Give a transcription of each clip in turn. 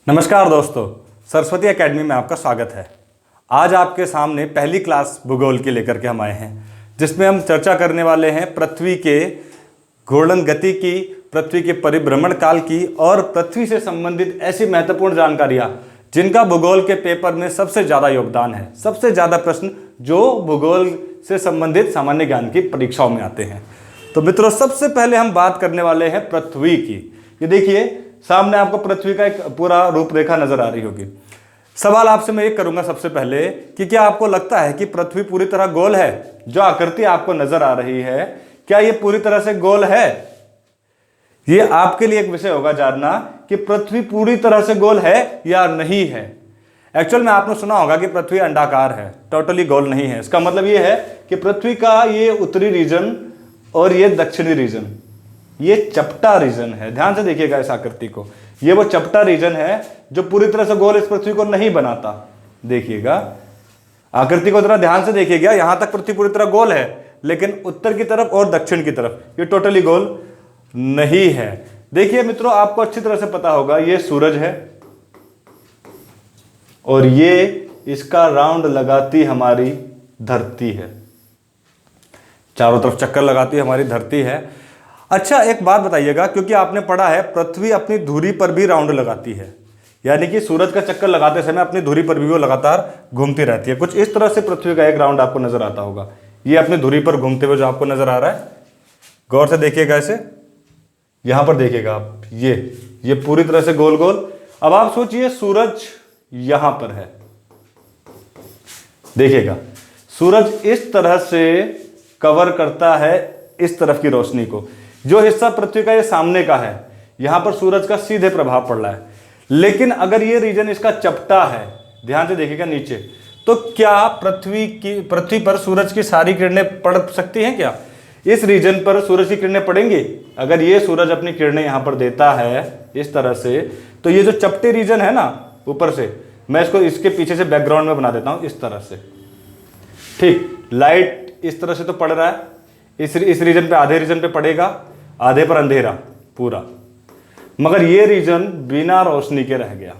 नमस्कार दोस्तों, सरस्वती एकेडमी में आपका स्वागत है। आज आपके सामने पहली क्लास भूगोल की लेकर के हम आए हैं, जिसमें हम चर्चा करने वाले हैं पृथ्वी के घूर्णन गति की, पृथ्वी के परिभ्रमण काल की और पृथ्वी से संबंधित ऐसी महत्वपूर्ण जानकारियां जिनका भूगोल के पेपर में सबसे ज़्यादा योगदान है। सबसे ज़्यादा प्रश्न जो भूगोल से संबंधित सामान्य ज्ञान की परीक्षाओं में आते हैं। तो मित्रों, सबसे पहले हम बात करने वाले हैं पृथ्वी की। ये देखिए, सामने आपको पृथ्वी का एक पूरा रूपरेखा नजर आ रही होगी। सवाल आपसे मैं ये करूंगा सबसे पहले कि क्या आपको लगता है कि पृथ्वी पूरी तरह गोल है? जो आकृति आपको नजर आ रही है, क्या ये पूरी तरह से गोल है? ये आपके लिए एक विषय होगा जानना कि पृथ्वी पूरी तरह से गोल है या नहीं है। एक्चुअल में आपने सुना होगा कि पृथ्वी अंडाकार है, टोटली गोल नहीं है। इसका मतलब ये है कि पृथ्वी का ये उत्तरी रीजन और ये दक्षिणी रीजन, ये चपटा रीजन है। ध्यान से देखिएगा इस आकृति को। ये वो चपटा रीजन है जो पूरी तरह से गोल इस पृथ्वी को नहीं बनाता। देखिएगा आकृति को जरा ध्यान से देखिएगा। यहां तक पृथ्वी पूरी तरह गोल है, लेकिन उत्तर की तरफ और दक्षिण की तरफ ये टोटली गोल नहीं है। देखिए मित्रों, आपको अच्छी तरह से पता होगा ये सूरज है और ये इसका राउंड लगाती हमारी धरती है, चारों तरफ चक्कर लगाती हमारी धरती है। अच्छा, एक बात बताइएगा, क्योंकि आपने पढ़ा है पृथ्वी अपनी धुरी पर भी राउंड लगाती है, यानी कि सूरज का चक्कर लगाते समय अपनी धुरी पर भी वो लगातार घूमती रहती है। कुछ इस तरह से पृथ्वी का एक राउंड आपको नजर आता होगा। ये अपनी धुरी पर घूमते हुए जो आपको नजर आ रहा है, गौर से देखिएगा इसे। यहां पर देखिएगा आप, ये पूरी तरह से गोल गोल। अब आप सोचिए सूरज यहां पर है, देखिएगा सूरज इस तरह से कवर करता है इस तरफ की रोशनी को। जो हिस्सा पृथ्वी का ये सामने का है, यहां पर सूरज का सीधे प्रभाव पड़ रहा है। लेकिन अगर ये रीजन इसका चपटा है, ध्यान से देखिएगा नीचे, तो क्या पृथ्वी पर सूरज की सारी किरणें पड़ सकती हैं? क्या इस रीजन पर सूरज की किरणें पड़ेंगी? अगर ये सूरज अपनी किरणें यहां पर देता है इस तरह से, तो ये जो चपटे रीजन है ना ऊपर से, मैं इसको इसके पीछे से बैकग्राउंड में बना देता हूं इस तरह से। ठीक, लाइट इस तरह से तो पड़ रहा है, इस रीजन पे, आधे रीजन पे पड़ेगा, आधे पर अंधेरा पूरा, मगर ये रीजन बिना रोशनी के रह गया।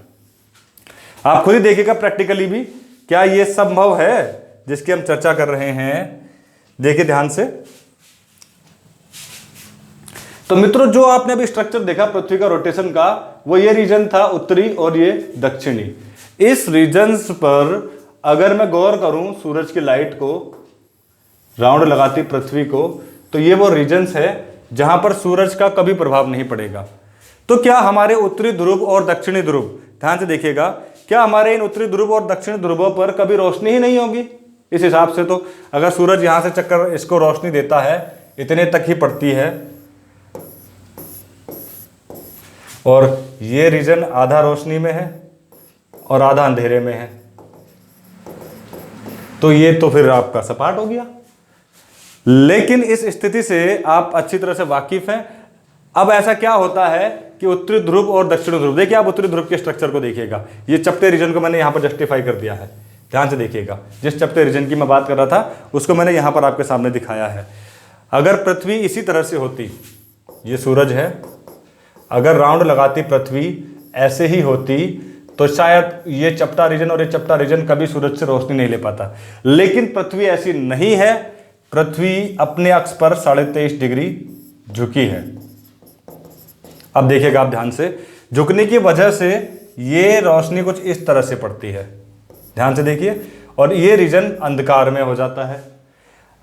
आप खुद ही देखिएगा प्रैक्टिकली भी, क्या ये संभव है जिसकी हम चर्चा कर रहे हैं? देखिए ध्यान से। तो मित्रों, जो आपने अभी स्ट्रक्चर देखा पृथ्वी का रोटेशन का, वो ये रीजन था उत्तरी और ये दक्षिणी। इस रीजन्स पर अगर मैं गौर करूं सूरज की लाइट को राउंड लगाती पृथ्वी को, तो ये वो रीजन्स है जहां पर सूरज का कभी प्रभाव नहीं पड़ेगा। तो क्या हमारे उत्तरी ध्रुव और दक्षिणी ध्रुव, ध्यान से देखिएगा, क्या हमारे इन उत्तरी ध्रुव और दक्षिणी ध्रुवों पर कभी रोशनी ही नहीं होगी? इस हिसाब से तो अगर सूरज यहां से चक्कर इसको रोशनी देता है, इतने तक ही पड़ती है, और ये रीजन आधा रोशनी में है और आधा अंधेरे में है, तो ये तो फिर आपका सपाट हो गया। लेकिन इस स्थिति से आप अच्छी तरह से वाकिफ हैं। अब ऐसा क्या होता है कि उत्तरी ध्रुव और दक्षिणी ध्रुव, देखिए आप उत्तरी ध्रुव के स्ट्रक्चर को देखिएगा। ये चपटे रीजन को मैंने यहां पर जस्टिफाई कर दिया है, ध्यान से देखिएगा। जिस चपटे रीजन की मैं बात कर रहा था उसको मैंने यहां पर आपके सामने दिखाया है। अगर पृथ्वी इसी तरह से होती, ये सूरज है, अगर राउंड लगाती पृथ्वी ऐसे ही होती, तो शायद ये चपटा रीजन और ये चपटा रीजन कभी सूरज से रोशनी नहीं ले पाता। लेकिन पृथ्वी ऐसी नहीं है। पृथ्वी अपने अक्ष पर 23.5 डिग्री झुकी है। अब देखिएगा आप ध्यान से, झुकने की वजह से ये रोशनी कुछ इस तरह से पड़ती है, ध्यान से देखिए, और ये रीजन अंधकार में हो जाता है।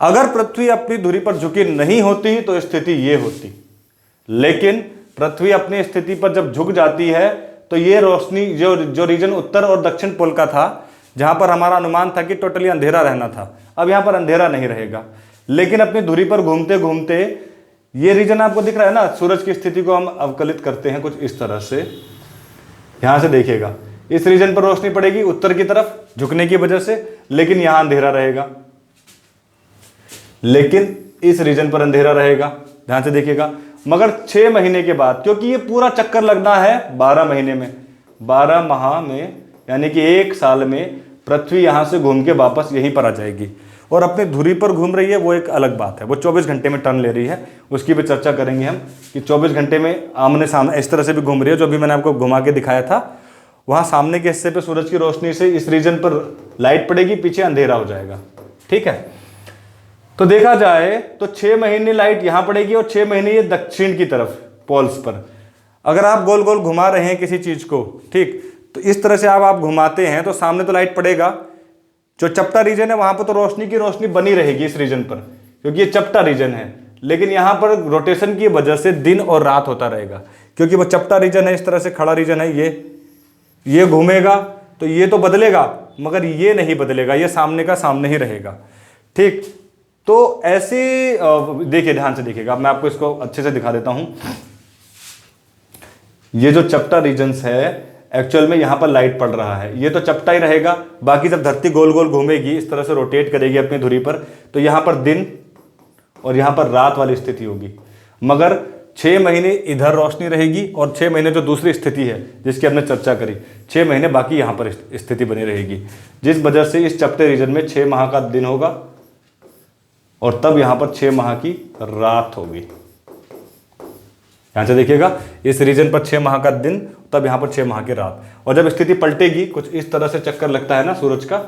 अगर पृथ्वी अपनी धुरी पर झुकी नहीं होती तो स्थिति ये होती, लेकिन पृथ्वी अपनी स्थिति पर जब झुक जाती है तो ये रोशनी, जो रीजन उत्तर और दक्षिण पोल का था, जहां पर हमारा अनुमान था कि टोटली अंधेरा रहना था, अब यहां पर अंधेरा नहीं रहेगा। लेकिन अपनी धुरी पर घूमते घूमते ये रीजन आपको दिख रहा है ना, सूरज की स्थिति को हम अवकलित करते हैं कुछ इस तरह से। यहां से देखिएगा, इस रीजन पर रोशनी पड़ेगी उत्तर की तरफ झुकने की वजह से, लेकिन यहां अंधेरा रहेगा। लेकिन इस रीजन पर अंधेरा रहेगा, ध्यान से देखिएगा। मगर 6 महीने के बाद, क्योंकि ये पूरा चक्कर लगना है 12 महीने में, 12 माह में, यानी कि 1 साल में पृथ्वी यहां से घूम के वापस यहीं पर आ जाएगी। और अपने धुरी पर घूम रही है वो एक अलग बात है, वो 24 घंटे में टर्न ले रही है, उसकी भी चर्चा करेंगे हम कि 24 घंटे में आमने सामने इस तरह से भी घूम रही है जो अभी मैंने आपको घुमा के दिखाया था। वहाँ सामने के हिस्से पे सूरज की रोशनी से इस रीजन पर लाइट पड़ेगी, पीछे अंधेरा हो जाएगा। ठीक है, तो देखा जाए तो 6 महीने लाइट यहाँ पड़ेगी और 6 महीने ये दक्षिण की तरफ पोल्स पर। अगर आप गोल गोल घुमा रहे हैं किसी चीज़ को, ठीक, तो इस तरह से आप घुमाते हैं तो सामने तो लाइट पड़ेगा, जो चपटा रीजन है वहाँ पर तो रोशनी की रोशनी बनी रहेगी इस रीजन पर, क्योंकि ये चपटा रीजन है। लेकिन यहाँ पर रोटेशन की वजह से दिन और रात होता रहेगा, क्योंकि वो चपटा रीजन है, इस तरह से खड़ा रीजन है, ये घूमेगा तो ये तो बदलेगा मगर ये नहीं बदलेगा, ये सामने का सामने ही रहेगा। ठीक, तो ऐसे देखिए, ध्यान से देखिएगा, मैं आपको इसको अच्छे से दिखा देता हूं। ये जो चपटा रीजन्स है एक्चुअल में यहां पर लाइट पड़ रहा है, ये तो चपटा ही रहेगा। बाकी जब धरती गोल गोल घूमेगी, इस तरह से रोटेट करेगी अपनी धुरी पर, तो यहां पर दिन और यहां पर रात वाली स्थिति होगी। मगर 6 महीने इधर रोशनी रहेगी और 6 महीने जो दूसरी स्थिति है जिसकी हमने चर्चा करी, 6 महीने बाकी यहाँ पर स्थिति बनी रहेगी, जिस वजह से इस चपटे रीजन में 6 माह का दिन होगा और तब यहाँ पर 6 माह की रात होगी। यहाँ से देखिएगा, इस रीजन पर 6 माह का दिन, तब यहाँ पर 6 माह की रात। और जब स्थिति पलटेगी, कुछ इस तरह से चक्कर लगता है ना सूरज का,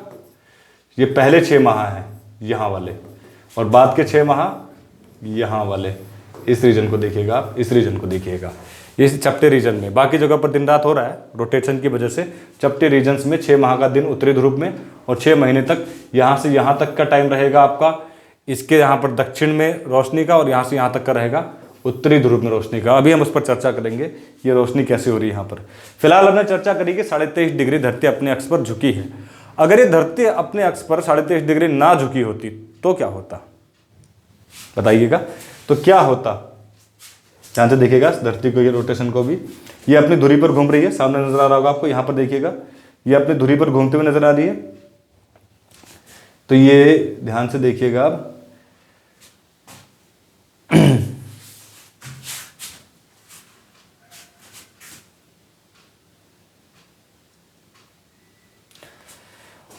ये पहले 6 माह है यहाँ वाले और बाद के 6 माह यहाँ वाले। इस रीजन को देखिएगा आप, इस रीजन को देखिएगा, इस चपटे रीजन में। बाकी जगह पर दिन रात हो रहा है रोटेशन की वजह से। चपटे रीजन्स में 6 माह का दिन उत्तरी ध्रुव में और 6 महीने तक यहाँ से यहाँ तक का टाइम रहेगा आपका, इसके यहाँ पर दक्षिण में रोशनी का, और यहाँ से यहाँ तक का रहेगा उत्तरी ध्रुव में रोशनी का। अभी हम उस पर चर्चा करेंगे, ये रोशनी कैसे हो रही है यहाँ पर। फिलहाल हमने चर्चा करी कि 23.5 डिग्री धरती अपने अक्ष पर झुकी है। अगर ये धरती अपने अक्ष पर 23.5 डिग्री ना झुकी होती तो क्या होता, बताइएगा, तो क्या होता। ध्यान से देखिएगा धरती को, ये रोटेशन को भी, ये अपनी धुरी पर घूम रही है, सामने नजर आ रहा होगा आपको, यहाँ पर देखिएगा ये अपनी धुरी पर घूमते हुए नजर आ रही है। तो ये ध्यान से देखिएगा आप,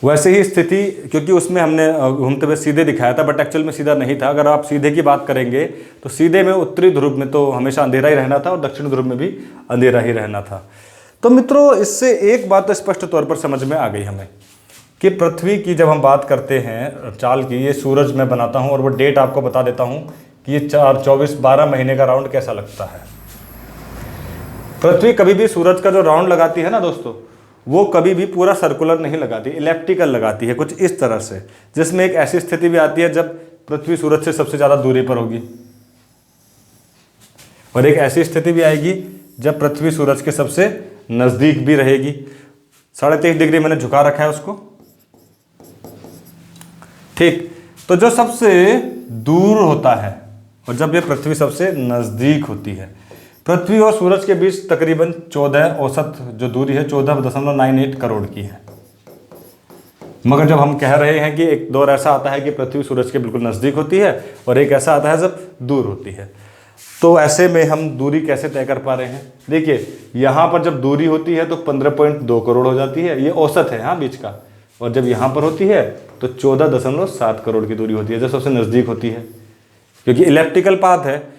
वैसे ही स्थिति, क्योंकि उसमें हमने घूमते हुए सीधे दिखाया था, बट एक्चुअल में सीधा नहीं था। अगर आप सीधे की बात करेंगे तो सीधे में उत्तरी ध्रुव में तो हमेशा अंधेरा ही रहना था और दक्षिण ध्रुव में भी अंधेरा ही रहना था। तो मित्रों, इससे एक बात तो स्पष्ट तौर पर समझ में आ गई हमें कि पृथ्वी की जब हम बात करते हैं चाल की, ये सूरज मैं बनाता हूँ और वो डेट आपको बता देता हूँ कि ये 12 महीने का राउंड कैसा लगता है। पृथ्वी कभी भी सूरज का जो राउंड लगाती है ना दोस्तों, वो कभी भी पूरा सर्कुलर नहीं लगाती, इलेप्टिकल लगाती है, कुछ इस तरह से, जिसमें एक ऐसी स्थिति भी आती है जब पृथ्वी सूरज से सबसे ज़्यादा दूरी पर होगी, और एक ऐसी स्थिति भी आएगी जब पृथ्वी सूरज के सबसे नज़दीक भी रहेगी। 23.5 डिग्री मैंने झुका रखा है उसको, ठीक। तो जो सबसे दूर होता है और जब ये पृथ्वी सबसे नज़दीक होती है, पृथ्वी और सूरज के बीच तकरीबन 14 औसत जो दूरी है 14.98 करोड़ की है। मगर जब हम कह रहे हैं कि एक दौर ऐसा आता है कि पृथ्वी सूरज के बिल्कुल नज़दीक होती है और एक ऐसा आता है जब दूर होती है, तो ऐसे में हम दूरी कैसे तय कर पा रहे हैं। देखिए, यहाँ पर जब दूरी होती है तो 15.2 करोड़ हो जाती है, ये औसत है हाँ बीच का, और जब यहाँ पर होती है तो 14.7 करोड़ की दूरी होती है, जब सबसे नज़दीक होती है, क्योंकि इलेप्टिकल पाथ है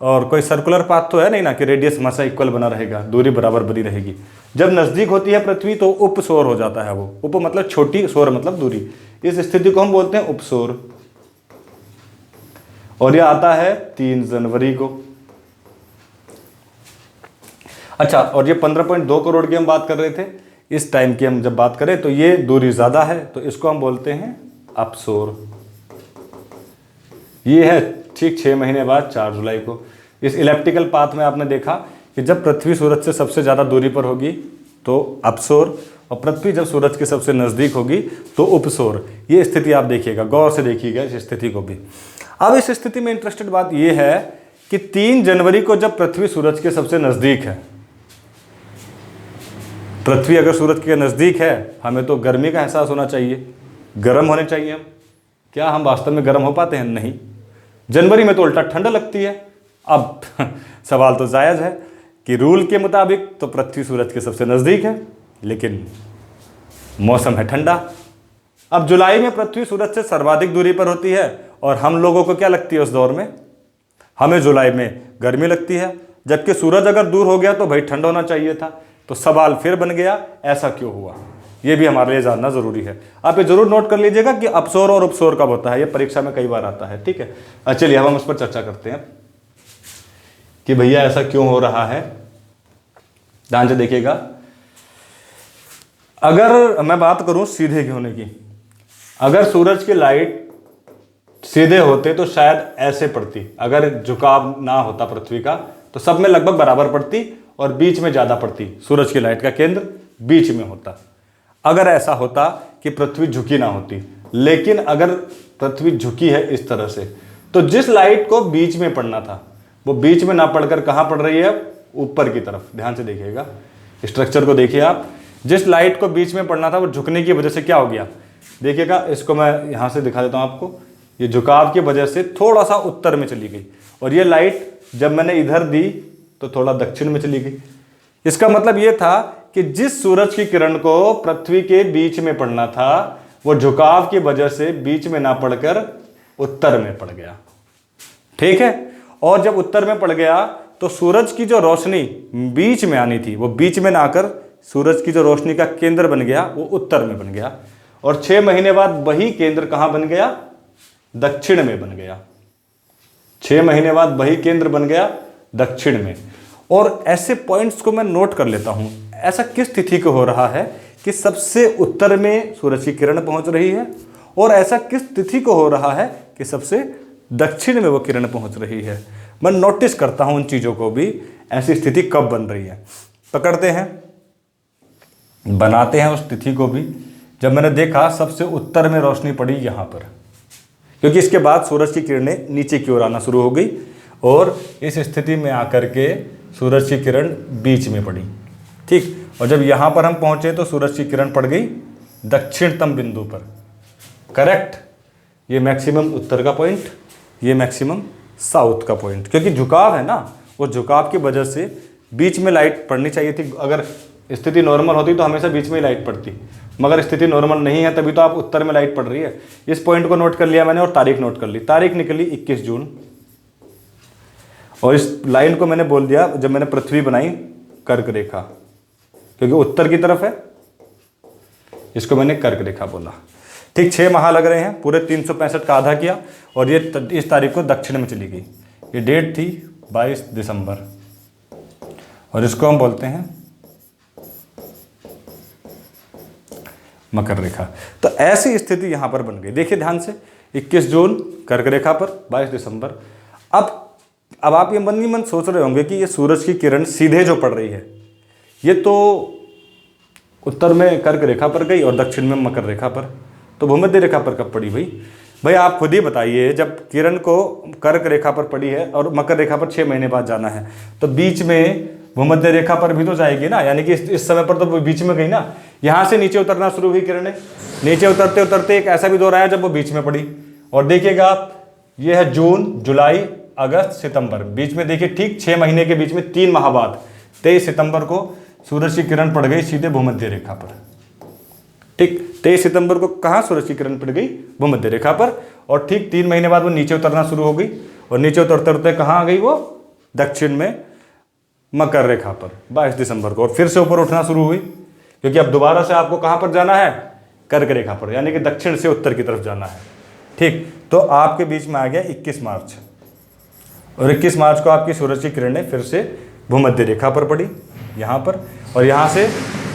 और कोई सर्कुलर पाथ तो है नहीं ना कि रेडियस हमेशा इक्वल बना रहेगा, दूरी बराबर बनी रहेगी। जब नज़दीक होती है पृथ्वी तो उपसौर हो जाता है वो, उप मतलब छोटी, सौर मतलब दूरी, इस स्थिति को हम बोलते हैं उपसौर। और यह आता है 3 जनवरी को। अच्छा, और ये 15.2 करोड़ की हम बात कर रहे थे, इस टाइम की हम जब बात करें तो ये दूरी ज़्यादा है, तो इसको हम बोलते हैं अपसौर। ये है ठीक 6 महीने बाद 4 जुलाई को। इस इलेप्टिकल पाथ में आपने देखा कि जब पृथ्वी सूरज से सबसे ज़्यादा दूरी पर होगी तो अपसौर, और पृथ्वी जब सूरज के सबसे नज़दीक होगी तो उपसौर। ये स्थिति आप देखिएगा, गौर से देखिएगा इस स्थिति को भी। अब इस स्थिति में इंटरेस्टेड बात यह है कि 3 जनवरी को जब पृथ्वी सूरज के सबसे नज़दीक है, पृथ्वी अगर सूरज के नज़दीक है, हमें तो गर्मी का एहसास होना चाहिए, गर्म होने चाहिए हम। क्या हम वास्तव में गर्म हो पाते हैं? नहीं। जनवरी में तो उल्टा ठंड लगती है। अब सवाल तो जायज़ है कि रूल के मुताबिक तो पृथ्वी सूरज के सबसे नज़दीक है, लेकिन मौसम है ठंडा। अब जुलाई में पृथ्वी सूरज से सर्वाधिक दूरी पर होती है और हम लोगों को क्या लगती है उस दौर में? हमें जुलाई में गर्मी लगती है, जबकि सूरज अगर दूर हो गया तो भाई ठंड होना चाहिए था। तो सवाल फिर बन गया, ऐसा क्यों हुआ? ये भी हमारे लिए जानना जरूरी है। आप ये जरूर नोट कर लीजिएगा कि अपसौर और उपसौर कब होता है, ये परीक्षा में कई बार आता है। ठीक है, चलिए अब हम उस पर चर्चा करते हैं कि भैया ऐसा क्यों हो रहा है। ध्यान से देखिएगा, अगर मैं बात करूं सीधे होने की, अगर सूरज की लाइट सीधे होते तो शायद ऐसे पड़ती, अगर झुकाव ना होता पृथ्वी का तो सब में लगभग बराबर पड़ती और बीच में ज्यादा पड़ती, सूरज की लाइट का केंद्र बीच में होता। अगर ऐसा होता कि पृथ्वी झुकी ना होती, लेकिन अगर पृथ्वी झुकी है इस तरह से, तो जिस लाइट को बीच में पड़ना था वो बीच में ना पड़कर कहां पड़ रही है? ऊपर की तरफ। ध्यान से देखिएगा, स्ट्रक्चर को देखिए आप, जिस लाइट को बीच में पड़ना था वो झुकने की वजह से क्या हो गया? देखिएगा, इसको मैं यहां से दिखा देता हूं आपको। ये झुकाव की वजह से थोड़ा सा उत्तर में चली गई, और ये लाइट जब मैंने इधर दी तो थोड़ा दक्षिण में चली गई। इसका मतलब ये था कि जिस सूरज की किरण को पृथ्वी के बीच में पड़ना था वो झुकाव की वजह से बीच में ना पड़कर उत्तर में पड़ गया। ठीक है, और जब उत्तर में पड़ गया तो सूरज की जो रोशनी बीच में आनी थी वो बीच में ना आकर सूरज की जो रोशनी का केंद्र बन गया वो उत्तर में बन गया, और 6 महीने बाद वही केंद्र कहां बन गया? दक्षिण में बन गया। 6 महीने बाद वही केंद्र बन गया दक्षिण में। और ऐसे पॉइंट्स को मैं नोट कर लेता हूं, ऐसा किस तिथि को हो रहा है कि सबसे उत्तर में सूरज की किरण पहुंच रही है, और ऐसा किस तिथि को हो रहा है कि सबसे दक्षिण में वो किरण पहुंच रही है। मैं नोटिस करता हूं उन चीजों को भी, ऐसी स्थिति कब बन रही है। पकड़ते हैं, बनाते हैं उस तिथि को भी। जब मैंने देखा सबसे उत्तर में रोशनी पड़ी यहां पर, क्योंकि इसके बाद सूरज की किरणें नीचे की ओर आना शुरू हो गई, और इस स्थिति में आकर के सूरज की किरण बीच में पड़ी। ठीक, और जब यहां पर हम पहुंचे तो सूरज की किरण पड़ गई दक्षिणतम बिंदु पर। करेक्ट, ये मैक्सिमम उत्तर का पॉइंट, ये मैक्सिमम साउथ का पॉइंट, क्योंकि झुकाव है ना, वो झुकाव की वजह से बीच में लाइट पड़नी चाहिए थी। अगर स्थिति नॉर्मल होती तो हमेशा बीच में ही लाइट पड़ती, मगर स्थिति नॉर्मल नहीं है, तभी तो आप उत्तर में लाइट पड़ रही है। इस पॉइंट को नोट कर लिया मैंने, और तारीख नोट कर ली। तारीख निकली 21 जून, और इस लाइन को मैंने बोल दिया जब मैंने पृथ्वी बनाई कर्क रेखा, क्योंकि उत्तर की तरफ है, इसको मैंने कर्क रेखा बोला। ठीक, 6 माह लग रहे हैं, पूरे 365 का आधा किया, और ये इस तारीख को दक्षिण में चली गई। ये डेट थी 22 दिसंबर, और इसको हम बोलते हैं मकर रेखा। तो ऐसी स्थिति यहां पर बन गई। देखिए ध्यान से, 21 जून कर्क रेखा पर, 22 दिसंबर। अब आप ये मन ही मन सोच रहे होंगे कि ये सूरज की किरण सीधे जो पड़ रही है, ये तो उत्तर में कर्क रेखा पर गई और दक्षिण में मकर रेखा पर, तो भूमध्य रेखा पर कब पड़ी भाई आप खुद ही बताइए। जब किरण को कर्क रेखा पर पड़ी है और मकर रेखा पर 6 महीने बाद जाना है, तो बीच में भूमध्य रेखा पर भी तो जाएगी ना, यानी कि इस समय पर तो वो बीच में गई ना। यहां से नीचे उतरना शुरू हुई किरणें, नीचे उतरते उतरते एक ऐसा भी दौर आया जब वो बीच में पड़ी। और देखिएगा आप, ये है जून, जुलाई, अगस्त, सितंबर, बीच में देखिए ठीक 6 महीने के बीच में 3 माह बाद 23 सितंबर को सूरज की किरण पड़ गई सीधे भूमध्य रेखा पर। ठीक, 23 सितंबर को कहाँ सूरज की किरण पड़ गई? भूमध्य रेखा पर, और ठीक 3 महीने बाद वो नीचे उतरना शुरू हो गई, और नीचे उतरते उतरते कहाँ आ गई वो? दक्षिण में मकर रेखा पर 22 दिसंबर को, और फिर से ऊपर उठना शुरू हुई, क्योंकि अब दोबारा से आपको कहाँ पर जाना है? कर्क रेखा पर, यानी कि दक्षिण से उत्तर की तरफ जाना है। ठीक, तो आपके बीच में आ गया 21 मार्च, और 21 मार्च को आपकी सूरज की किरणें फिर से भूमध्य रेखा पर पड़ी यहाँ पर, और यहाँ से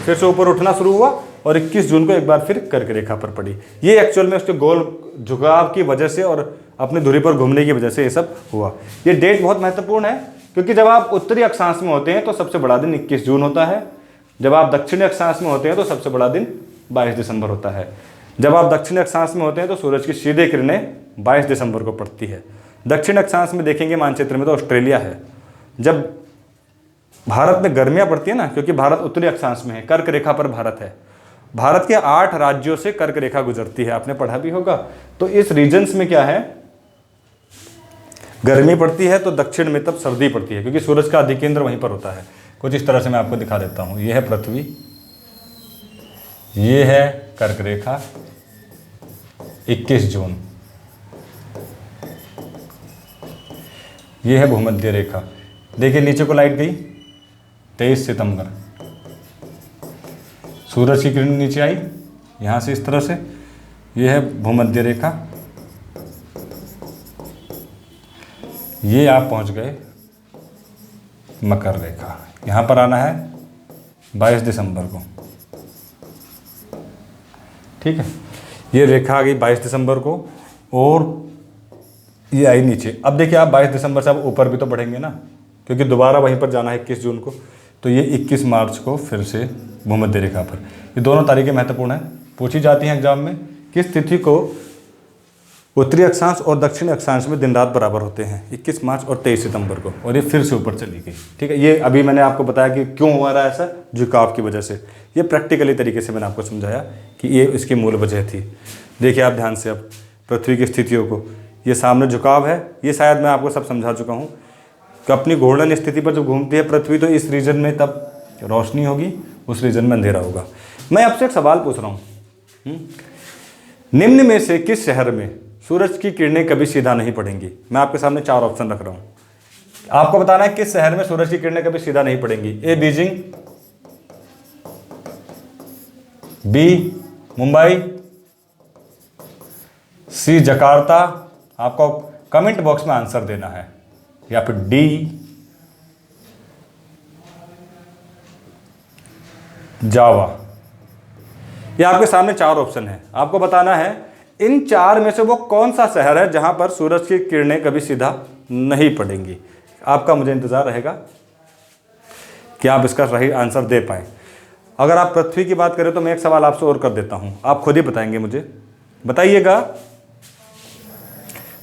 फिर से ऊपर उठना शुरू हुआ, और 21 जून को एक बार फिर कर्क रेखा पर पड़ी। ये एक्चुअल में उसके गोल झुकाव की वजह से और अपनी धुरी पर घूमने की वजह से ये सब हुआ। ये डेट बहुत महत्वपूर्ण है, क्योंकि जब आप उत्तरी अक्षांश में होते हैं तो सबसे बड़ा दिन 21 जून होता है, जब आप दक्षिणी अक्षांश में होते हैं तो सबसे बड़ा दिन 22 दिसंबर होता है। जब आप दक्षिणी अक्षांश में होते हैं तो सूरज की सीधे किरणें 22 दिसंबर को पड़ती है। दक्षिण अक्षांश में देखेंगे मानचित्र में तो ऑस्ट्रेलिया है। जब भारत में गर्मियां पड़ती है ना, क्योंकि भारत उत्तरी अक्षांश में है, कर्क रेखा पर भारत है, भारत के 8 राज्यों से कर्क रेखा गुजरती है, आपने पढ़ा भी होगा। तो इस रीजन्स में क्या है, गर्मी पड़ती है, तो दक्षिण में तब सर्दी पड़ती है, क्योंकि सूरज का अधिकेंद्र वहीं पर होता है। कुछ इस तरह से मैं आपको दिखा देता हूं। ये है पृथ्वी, ये है कर्क रेखा, 21 जून, ये है भूमध्य रेखा। देखिए नीचे को लाइट गई 23 सितंबर, सूरज की किरण नीचे आई यहाँ से इस तरह से, ये है भूमध्य रेखा, ये आप पहुंच गए मकर रेखा। यहाँ पर आना है 22 दिसंबर को, ठीक है। ये रेखा आ गई 22 दिसंबर को और ये आई नीचे। अब देखिए आप 22 दिसंबर से आप ऊपर भी तो बढ़ेंगे ना, क्योंकि दोबारा वहीं पर जाना है 21 जून को, तो ये 21 मार्च को फिर से भूमध्य रेखा पर। ये दोनों तारीखें महत्वपूर्ण हैं, पूछी जाती हैं एग्जाम में। किस तिथि को उत्तरी अक्षांश और दक्षिणी अक्षांश में दिन रात बराबर होते हैं? 21 मार्च और 23 सितंबर को, और ये फिर से ऊपर चली गई, ठीक है। ये अभी मैंने आपको बताया कि क्यों हो रहा है ऐसा, झुकाव की वजह से। ये प्रैक्टिकली तरीके से मैंने आपको समझाया कि ये इसकी मूल वजह थी। देखिए आप ध्यान से अब पृथ्वी की स्थितियों को, ये सामने झुकाव है, ये शायद मैं आपको सब समझा चुका हूँ कि अपनी घूर्णन स्थिति पर जब घूमती है पृथ्वी तो इस रीजन में तब रोशनी होगी, उस रीजन में अंधेरा होगा। मैं आपसे एक सवाल पूछ रहा हूँ, निम्न में से किस शहर में सूरज की किरणें कभी सीधा नहीं पड़ेंगी? मैं आपके सामने 4 ऑप्शन रख रहा हूँ, आपको बताना है किस शहर में सूरज की किरणें कभी सीधा नहीं पड़ेंगी। ए बीजिंग, बी मुंबई, सी जकार्ता, आपको कमेंट बॉक्स में आंसर देना है, या फिर डी जावा। ये आपके सामने 4 ऑप्शन है, आपको बताना है इन 4 में से वो कौन सा शहर है जहां पर सूरज की किरणें कभी सीधा नहीं पड़ेंगी। आपका मुझे इंतजार रहेगा कि आप इसका सही आंसर दे पाए। अगर आप पृथ्वी की बात करें तो मैं एक सवाल आपसे और कर देता हूं, आप खुद ही बताएंगे मुझे। बताइएगा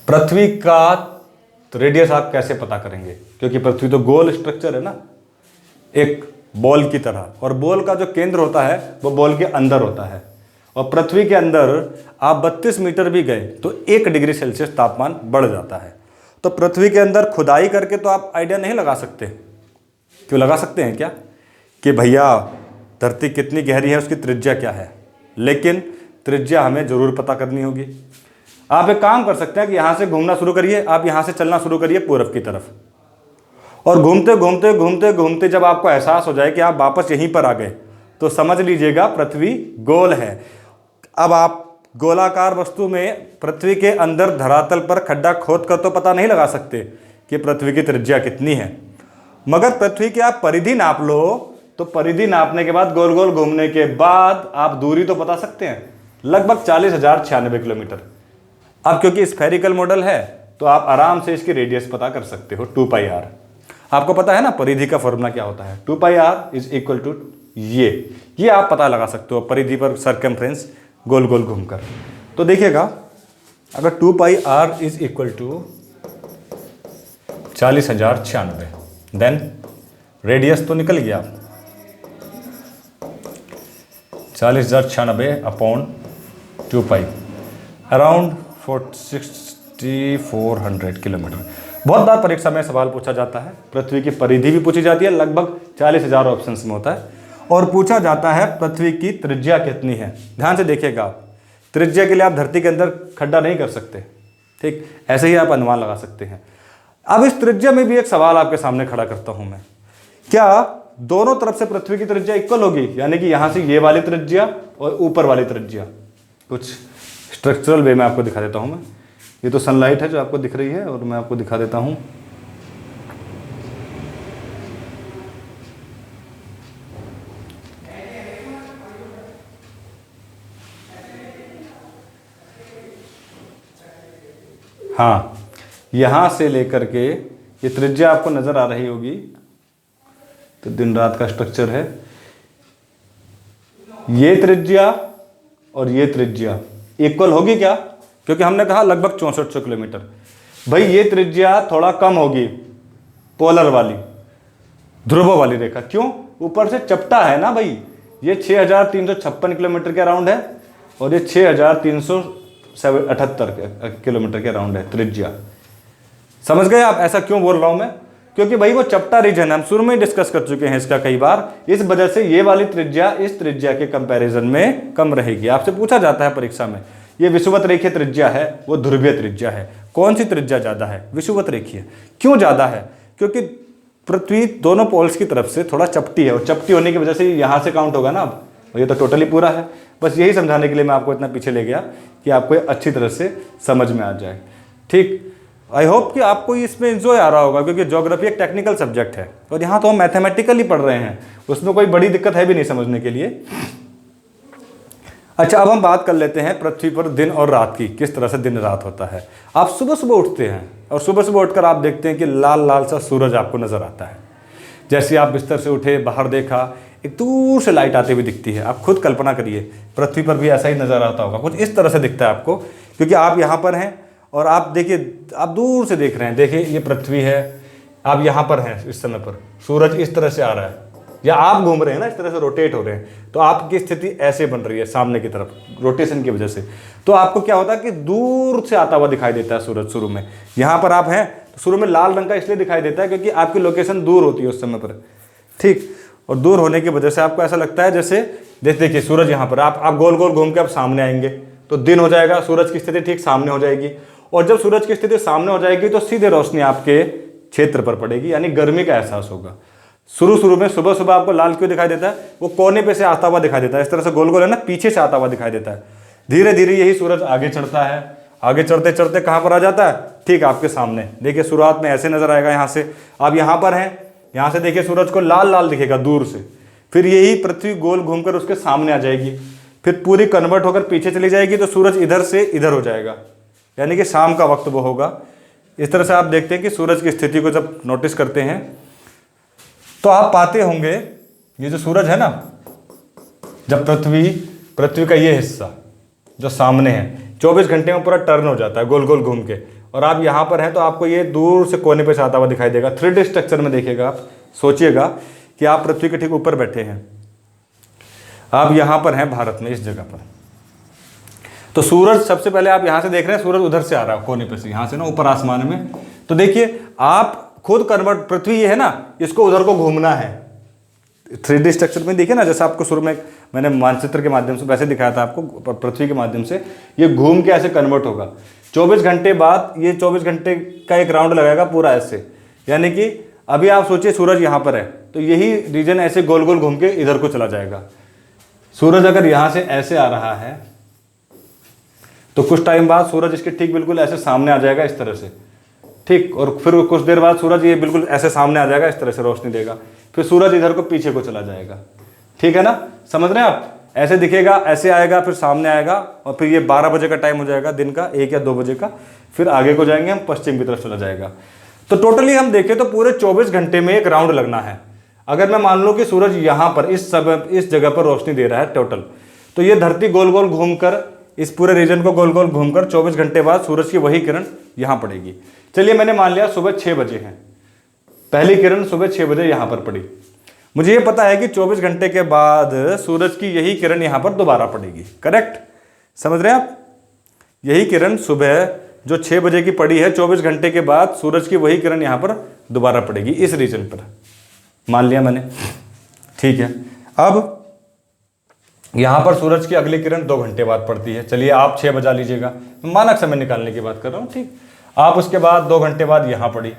पृथ्वी का रेडियस आप कैसे पता करेंगे, क्योंकि पृथ्वी तो गोल स्ट्रक्चर है ना, एक बॉल की तरह, और बॉल का जो केंद्र होता है वो बॉल के अंदर होता है, और पृथ्वी के अंदर आप 32 मीटर भी गए तो 1 डिग्री सेल्सियस तापमान बढ़ जाता है। तो पृथ्वी के अंदर खुदाई करके तो आप आइडिया नहीं लगा सकते। क्यों लगा सकते हैं क्या कि भैया धरती कितनी गहरी है, उसकी त्रिज्या क्या है, लेकिन त्रिज्या हमें जरूर पता करनी होगी। आप एक काम कर सकते हैं कि यहाँ से घूमना शुरू करिए, आप यहाँ से चलना शुरू करिए पूरब की तरफ, और घूमते घूमते घूमते घूमते जब आपको एहसास हो जाए कि आप वापस यहीं पर आ गए तो समझ लीजिएगा पृथ्वी गोल है। अब आप गोलाकार वस्तु में पृथ्वी के अंदर धरातल पर खड्डा खोद कर तो पता नहीं लगा सकते कि पृथ्वी की त्रिज्या कितनी है, मगर पृथ्वी की आप परिधि नाप लो तो परिधि नापने के बाद गोल गोल घूमने के बाद आप दूरी तो बता सकते हैं, लगभग 40,096 किलोमीटर। अब क्योंकि स्फेरिकल मॉडल है तो आप आराम से इसकी रेडियस पता कर सकते हो, 2πr। आपको पता है ना परिधि का फॉर्मूला क्या होता है, 2πr इज इक्वल टू ये आप पता लगा सकते हो परिधि पर सर्कमफ्रेंस गोल गोल घूमकर। तो देखिएगा अगर 2πr is equal to 40,096, then radius तो निकल गया 40,096 अपॉन 2π, अराउंड 6,400 किलोमीटर। बहुत बार परीक्षा में सवाल पूछा जाता है, पृथ्वी की परिधि भी पूछी जाती है, लगभग 40,000 ऑप्शंस में होता है, और पूछा जाता है पृथ्वी की त्रिज्या कितनी है। ध्यान से देखिएगा, त्रिज्या के लिए आप धरती के अंदर खड्डा नहीं कर सकते, ठीक, ऐसे ही आप अनुमान लगा सकते हैं। अब इस त्रिज्या में भी एक सवाल आपके सामने खड़ा करता हूं मैं, क्या दोनों तरफ से पृथ्वी की त्रिज्या इक्वल होगी, यानी कि यहां से ये वाली त्रिज्या और ऊपर वाली त्रिज्या? कुछ स्ट्रक्चरल वे में आपको दिखा देता हूं मैं। ये तो सनलाइट है जो आपको दिख रही है, और मैं आपको दिखा देता हूं। हाँ, यहां से लेकर के ये त्रिज्या आपको नजर आ रही होगी, तो दिन रात का स्ट्रक्चर है। ये त्रिज्या और ये त्रिज्या इक्वल होगी क्या? क्योंकि हमने कहा लगभग 6400 किलोमीटर। भाई ये त्रिज्या थोड़ा कम होगी, पोलर वाली, ध्रुव वाली रेखा। क्यों? ऊपर से चपटा है ना भाई। ये 6,356 किलोमीटर के अराउंड है और ये 6,378 किलोमीटर के अराउंड है त्रिज्या। समझ गए आप ऐसा क्यों बोल रहा हूं मैं? क्योंकि भाई वो चपटा रीजन है, हम शुरू में ही डिस्कस कर चुके हैं इसका कई बार। इस वजह से ये वाली त्रिज्या इस त्रिज्या के कंपैरिजन में कम रहेगी। आपसे पूछा जाता है परीक्षा में, ये विषुवत रेखीय त्रिज्या है, वो ध्रुवीय त्रिज्या है, कौन सी त्रिज्या ज्यादा है? विषुवत रेखीय। क्यों ज्यादा है? क्योंकि पृथ्वी दोनों पोल्स की तरफ से थोड़ा चपटी है, और चपटी होने की वजह से यहां से काउंट होगा ना। अब और ये तो टोटली पूरा है। बस यही समझाने के लिए मैं आपको इतना पीछे ले गया कि आपको ये अच्छी तरह से समझ में आ जाए। ठीक, आई होप कि आपको इसमें एंजॉय आ रहा होगा, क्योंकि ज्योग्राफी एक टेक्निकल सब्जेक्ट है और यहाँ तो हम मैथमेटिकली पढ़ रहे हैं, उसमें कोई बड़ी दिक्कत है भी नहीं समझने के लिए। अच्छा, अब हम बात कर लेते हैं पृथ्वी पर दिन और रात की, किस तरह से दिन रात होता है। आप सुबह सुबह उठते हैं और सुबह सुबह उठकर आप देखते हैं कि लाल लाल सा सूरज आपको नजर आता है। जैसे आप बिस्तर से उठे, बाहर देखा, एक दूर से लाइट आती हुई दिखती है। आप खुद कल्पना करिए, पृथ्वी पर भी ऐसा ही नजर आता होगा, कुछ इस तरह से दिखता है आपको, क्योंकि आप यहाँ पर हैं और आप देखिए, आप दूर से देख रहे हैं। देखिए ये पृथ्वी है, आप यहाँ पर हैं इस समय पर, सूरज इस तरह से आ रहा है या आप घूम रहे हैं ना, इस तरह से रोटेट हो रहे हैं, तो आपकी स्थिति ऐसे बन रही है सामने की तरफ रोटेशन की वजह से। तो आपको क्या होता है कि दूर से आता हुआ दिखाई देता है सूरज। शुरू में यहाँ पर आप हैं तो शुरू में लाल रंग का इसलिए दिखाई देता है क्योंकि आपकी लोकेशन दूर होती है उस समय पर। ठीक, और दूर होने की वजह से आपको ऐसा लगता है जैसे देखिए सूरज यहाँ पर, आप गोल गोल घूम के आप सामने आएंगे तो दिन हो जाएगा, सूरज की स्थिति ठीक सामने हो जाएगी। और जब सूरज की स्थिति सामने हो जाएगी तो सीधे रोशनी आपके क्षेत्र पर पड़ेगी, यानी गर्मी का एहसास होगा। शुरू में सुबह सुबह आपको लाल क्यों दिखाई देता है? वो कोने पे से आता हुआ दिखाई देता है, इस तरह से गोल गोल है ना, पीछे से आता हुआ दिखाई देता है। धीरे धीरे यही सूरज आगे चढ़ता है, आगे चढ़ते चढ़ते कहाँ पर आ जाता है? ठीक आपके सामने। देखिए शुरुआत में ऐसे नजर आएगा, यहाँ से आप यहाँ पर हैं, यहाँ से देखिए सूरज को लाल लाल दिखेगा दूर से, फिर यही पृथ्वी गोल घूमकर उसके सामने आ जाएगी, फिर पूरी कन्वर्ट होकर पीछे चली जाएगी तो सूरज इधर से इधर हो जाएगा, यानी कि शाम का वक्त वो होगा। इस तरह से आप देखते हैं कि सूरज की स्थिति को जब नोटिस करते हैं तो आप पाते होंगे ये जो सूरज है ना, जब पृथ्वी का ये हिस्सा जो सामने है 24 घंटे में पूरा टर्न हो जाता है गोल गोल घूम के, और आप यहाँ पर हैं तो आपको ये दूर से कोने पे से आता हुआ दिखाई देगा। 3D स्ट्रक्चर में देखिएगा आप, सोचिएगा कि आप पृथ्वी के ठीक ऊपर बैठे हैं, आप यहाँ पर हैं भारत में इस जगह पर, तो सूरज सबसे पहले आप यहाँ से देख रहे हैं, सूरज उधर से आ रहा है कोने पे से, यहाँ से ना ऊपर आसमान में। तो देखिए आप खुद कन्वर्ट, पृथ्वी ये है ना, इसको उधर को घूमना है। 3D स्ट्रक्चर में देखिए ना, जैसे आपको शुरू में मैंने मानचित्र के माध्यम से वैसे दिखाया था आपको, पृथ्वी के माध्यम से ये घूम के ऐसे कन्वर्ट होगा। 24 घंटे बाद ये 24 घंटे का एक राउंड लगाएगा पूरा ऐसे, यानी कि अभी आप सोचिए सूरज यहाँ पर है तो यही रीजन ऐसे गोल गोल घूम के इधर को चला जाएगा। सूरज अगर यहाँ से ऐसे आ रहा है तो कुछ टाइम बाद सूरज इसके ठीक बिल्कुल ऐसे सामने आ जाएगा इस तरह से, ठीक, और फिर कुछ देर बाद सूरज ये बिल्कुल ऐसे सामने आ जाएगा, इस तरह से रोशनी देगा, फिर सूरज इधर को पीछे को चला जाएगा। ठीक है ना, समझ रहे हैं आप? ऐसे दिखेगा, ऐसे आएगा, फिर सामने आएगा, और फिर ये 12 बजे का टाइम हो जाएगा दिन का, 1 या 2 बजे का, फिर आगे को जाएंगे हम, पश्चिम की तरफ चला जाएगा। तो टोटली हम देखें तो पूरे 24 घंटे में एक राउंड लगना है। अगर मैं मान लूँ कि सूरज यहाँ पर इस जगह पर रोशनी दे रहा है टोटल, तो ये धरती गोल गोल घूमकर, इस पूरे रीजन को गोल गोल घूमकर 24 घंटे बाद सूरज की वही किरण यहाँ पड़ेगी। चलिए मैंने मान लिया सुबह 6 बजे है, पहली किरण सुबह 6 बजे यहाँ पर पड़ी। मुझे ये पता है कि 24 घंटे के बाद सूरज की यही किरण यहाँ पर दोबारा पड़ेगी। करेक्ट, समझ रहे हैं आप? यही किरण सुबह जो 6 बजे की पड़ी है, 24 घंटे के बाद सूरज की वही किरण यहाँ पर दोबारा पड़ेगी इस रीजन पर, मान लिया मैंने। ठीक है, अब यहाँ पर सूरज की अगली किरण 2 घंटे बाद पड़ती है। चलिए आप 6 बजा लीजिएगा, मानक समय निकालने की बात कर रहा हूँ। ठीक, आप उसके बाद 2 घंटे बाद यहाँ पड़ी।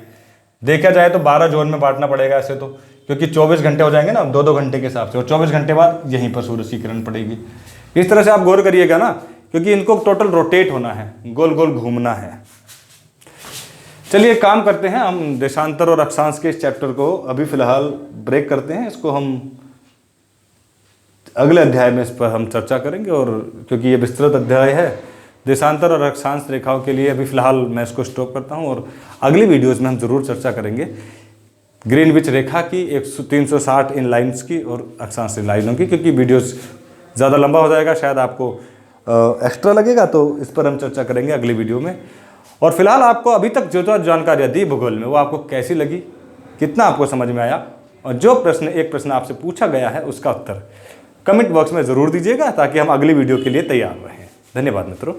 देखा जाए तो 12 जोन में बांटना पड़ेगा ऐसे तो, क्योंकि 24 घंटे हो जाएंगे ना 2-2 घंटे के हिसाब से, और 24 घंटे बाद यहीं पर सूरज की किरण पड़ेगी। इस तरह से आप गौर करिएगा ना, क्योंकि इनको टोटल रोटेट होना है, गोल गोल घूमना है। चलिए काम करते हैं, हम देशांतर और अक्षांश के इस चैप्टर को अभी फिलहाल ब्रेक करते हैं। इसको हम अगले अध्याय में इस पर हम चर्चा करेंगे, और क्योंकि ये विस्तृत अध्याय है देशांतर और अक्षांश रेखाओं के लिए, अभी फिलहाल मैं इसको स्टॉप करता हूँ, और अगली वीडियोज़ में हम ज़रूर चर्चा करेंगे ग्रीनविच रेखा की, 360 इन लाइन्स की और अक्षांश इन लाइनों की, क्योंकि वीडियोज़ ज़्यादा लंबा हो जाएगा, शायद आपको एक्स्ट्रा लगेगा, तो इस पर हम चर्चा करेंगे अगली वीडियो में। और फिलहाल आपको अभी तक जो जानकारियाँ दी भूगोल में वो आपको कैसी लगी, कितना आपको समझ में आया, और जो एक प्रश्न आपसे पूछा गया है उसका उत्तर कमेंट बॉक्स में ज़रूर दीजिएगा, ताकि हम अगली वीडियो के लिए तैयार रहें। धन्यवाद मित्रों।